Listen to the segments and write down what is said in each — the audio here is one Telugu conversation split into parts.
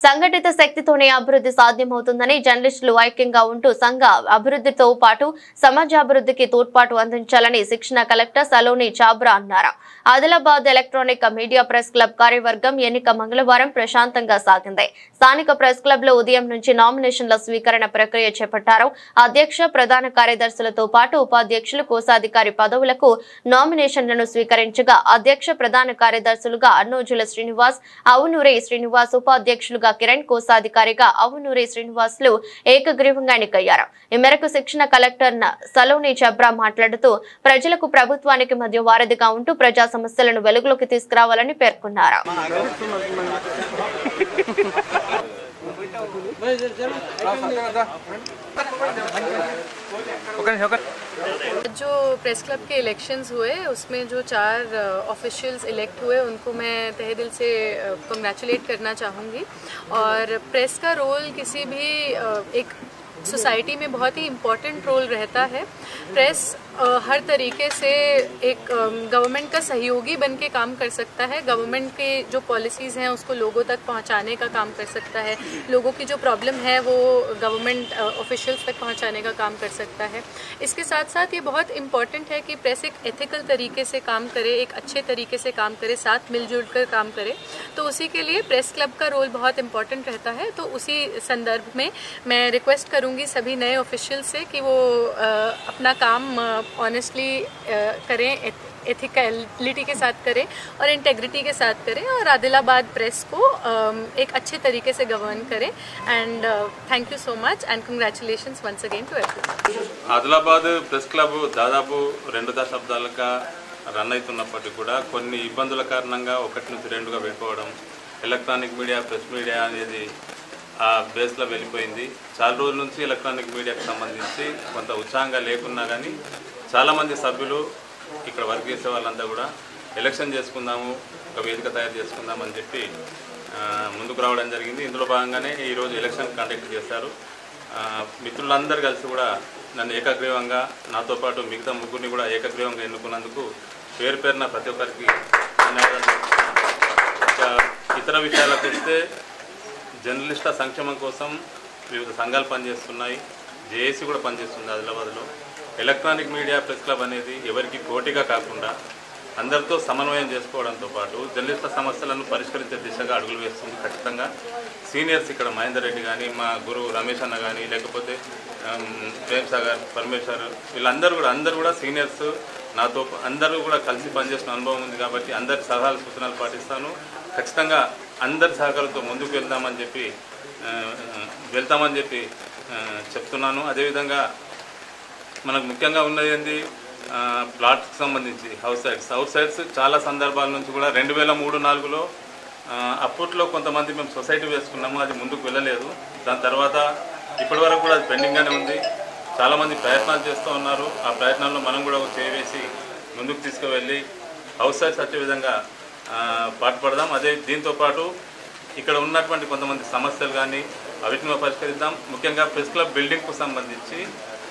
సంఘటిత శక్తితోనే అభివృద్ధి సాధ్యమవుతుందని జర్నలిస్టులు ఐక్యంగా ఉంటూ సంఘ అభివృద్ధితో పాటు సమాజాభివృద్ధికి తోడ్పాటు అందించాలని శిక్షణ కలెక్టర్ సలోని చాబ్రా అన్నారు. Adilabad electronic media press club కార్యవర్గం ఎన్నిక మంగళవారం ప్రశాంతంగా సాగింది. స్థానిక ప్రెస్ క్లబ్ లో ఉదయం నుంచి నామినేషన్ల స్వీకరణ ప్రక్రియ చేపట్టారు. అధ్యక్ష, ప్రధాన కార్యదర్శులతో పాటు ఉపాధ్యక్షులు, కోశాధికారి పదవులకు నామినేషన్లను స్వీకరించగా అధ్యక్ష, ప్రధాన కార్యదర్శులుగా అన్నోజుల శ్రీనివాస్, అవునూరి శ్రీనివాస్, ఉపాధ్యక్షులుగా కిరణ్, కోశాధికారిగా అవునూరి శ్రీనివాసులు ఏకగ్రీవంగా ఎన్నికయ్యారు. ఈ మేరకు శిక్షణ కలెక్టర్ సలోని చాబ్రా మాట్లాడుతూ ప్రజలకు ప్రభుత్వానికి మధ్య వారధిగా ఉంటూ ప్రజా సమస్యలను వెలుగులోకి తీసుకురావాలని పేర్కొన్నారు. जो प्रेस क्लब के इलेक्शंस हुए उसमें जो 4 ऑफिशियल्स इलेक्ट हुए उनको मैं तहे दिल से कंग्रेचुलेट करना चाहूँगी। और प्रेस का रोल किसी भी एक सोसाइटी में बहुत ही इम्पोर्टेंट रोल रहता है। प्रेस हर तरीके से एक गवर्नमेंट का सहयोगी बन के काम कर सकता है। गवर्नमेंट के जो पॉलिसीज़ हैं उसको लोगों तक पहुंचाने का काम कर सकता है। लोगों की जो प्रॉब्लम है वो गवर्नमेंट ऑफिशियल्स तक पहुंचाने का काम कर सकता है। इसके साथ साथ ये बहुत इम्पॉर्टेंट है कि प्रेस एक एथिकल तरीके से काम करे, एक अच्छे तरीके से काम करे, साथ मिलजुल कर काम करे। तो उसी के लिए प्रेस क्लब का रोल बहुत इम्पॉर्टेंट रहता है। तो उसी संदर्भ में मैं रिक्वेस्ट करूँगी सभी नए ऑफिशियल से कि वो अपना काम ऑनेस्टली करें, एथिकलिटी के साथ करें और इंटेग्रिटी के साथ करें और आदिलाबाद प्रेस को एक अच्छे तरीके से गवर्न करें। And thank you so much and congratulations once again to everyone. Adilabad press club దాదాపు 2 దశాబ్దాలుగా రన్ అవుతున్నప్పటికీ కూడా కొన్ని ఇబ్బందుల కారణంగా 1 నుంచి 2గా వెళ్ళిపోవడం, ఎలక్ట్రానిక్ మీడియా, ప్రెస్ మీడియా అనేది ఆ బేస్లో వెళ్ళిపోయింది. చాలా రోజుల నుంచి ఎలక్ట్రానిక్ మీడియాకు సంబంధించి కొంత ఉత్సాహంగా లేకున్నా కానీ చాలామంది సభ్యులు ఇక్కడ వర్క్ చేసే వాళ్ళంతా కూడా ఎలక్షన్ చేసుకుందాము, ఒక వేదిక తయారు చేసుకుందామని చెప్పి ముందుకు రావడం జరిగింది. ఇందులో భాగంగానే ఈరోజు ఎలక్షన్ కండక్ట్ చేశారు. మిత్రులందరూ కలిసి కూడా నన్ను ఏకగ్రీవంగా, నాతో పాటు మిగతా ముగ్గురిని కూడా ఏకగ్రీవంగా ఎన్నుకున్నందుకు పేరు పేరున ప్రతి ఒక్కరికి ధన్యవాదాలు. ఇతర విషయాలకు వస్తే జర్నలిస్టుల సంక్షేమం కోసం వివిధ సంఘాలు పనిచేస్తున్నాయి. జేఏసీ కూడా పనిచేస్తుంది ఆదిలాబాద్లో. ఎలక్ట్రానిక్ మీడియా ప్రెస్ క్లబ్ అనేది ఎవరికి పోటీగా కాకుండా అందరితో సమన్వయం చేసుకోవడంతో పాటు జర్నలిస్టుల సమస్యలను పరిష్కరించే దిశగా అడుగులు వేస్తుంది. ఖచ్చితంగా సీనియర్స్ ఇక్కడ మహేందర్ రెడ్డి కానీ, మా గురువు రమేష్ అన్న కానీ, లేకపోతే ప్రేమ్ సాగర్, పరమేశ్వర్, వీళ్ళందరూ కూడా సీనియర్స్, నాతో అందరూ కూడా కలిసి పనిచేసిన అనుభవం ఉంది కాబట్టి అందరి సలహాలు సూచనలు పాటిస్తాను. ఖచ్చితంగా అందరి సహకారంతో ముందుకు వెళ్తామని చెప్పి చెప్తున్నాను. అదేవిధంగా మనకు ముఖ్యంగా ఉన్నది ఏంటి, ప్లాట్కి సంబంధించి హౌస్ సైట్స్ చాలా సందర్భాల నుంచి కూడా 2003-4లో అప్పట్లో కొంతమంది మేము సొసైటీ వేసుకున్నాము, అది ముందుకు వెళ్ళలేదు. దాని తర్వాత ఇప్పటి వరకు కూడా అది పెండింగ్గానే ఉంది. చాలామంది ప్రయత్నాలు చేస్తూ ఉన్నారు. ఆ ప్రయత్నాల్లో మనం కూడా చేసి ముందుకు తీసుకువెళ్ళి హౌస్ సైట్స్ వచ్చే విధంగా పాటుపడదాం. అదే దీంతోపాటు ఇక్కడ ఉన్నటువంటి కొంతమంది సమస్యలు కానీ అవిటిని పరిష్కరిద్దాం. ముఖ్యంగా ప్రెస్ క్లబ్ బిల్డింగ్కు సంబంధించి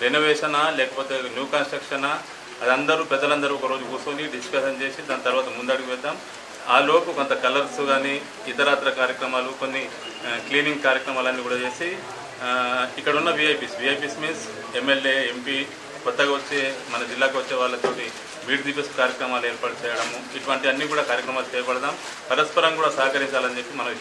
రెనోవేషనా లేకపోతే న్యూ కన్స్ట్రక్షనా, అది పెద్దలందరూ ఒకరోజు కూర్చొని డిస్కషన్ చేసి దాని తర్వాత ముందడుగు వేద్దాం. ఆ లోపు కొంత కలర్స్ కానీ ఇతరత్ర కార్యక్రమాలు, కొన్ని క్లీనింగ్ కార్యక్రమాలన్నీ కూడా చేసి ఇక్కడ ఉన్న విఐపీస్ మీన్స్ ఎమ్మెల్యే, ఎంపీ, కొత్తగా వచ్చే మన జిల్లాకు వచ్చే వాళ్ళతోటి మీట్ ది బెస్ట్ కార్యక్రమాలు ఏర్పాటు చేయడము, ఇటువంటి అన్నీ కూడా కార్యక్రమాలు చేపడదాం. పరస్పరం కూడా సహకరించాలని చెప్పి మనం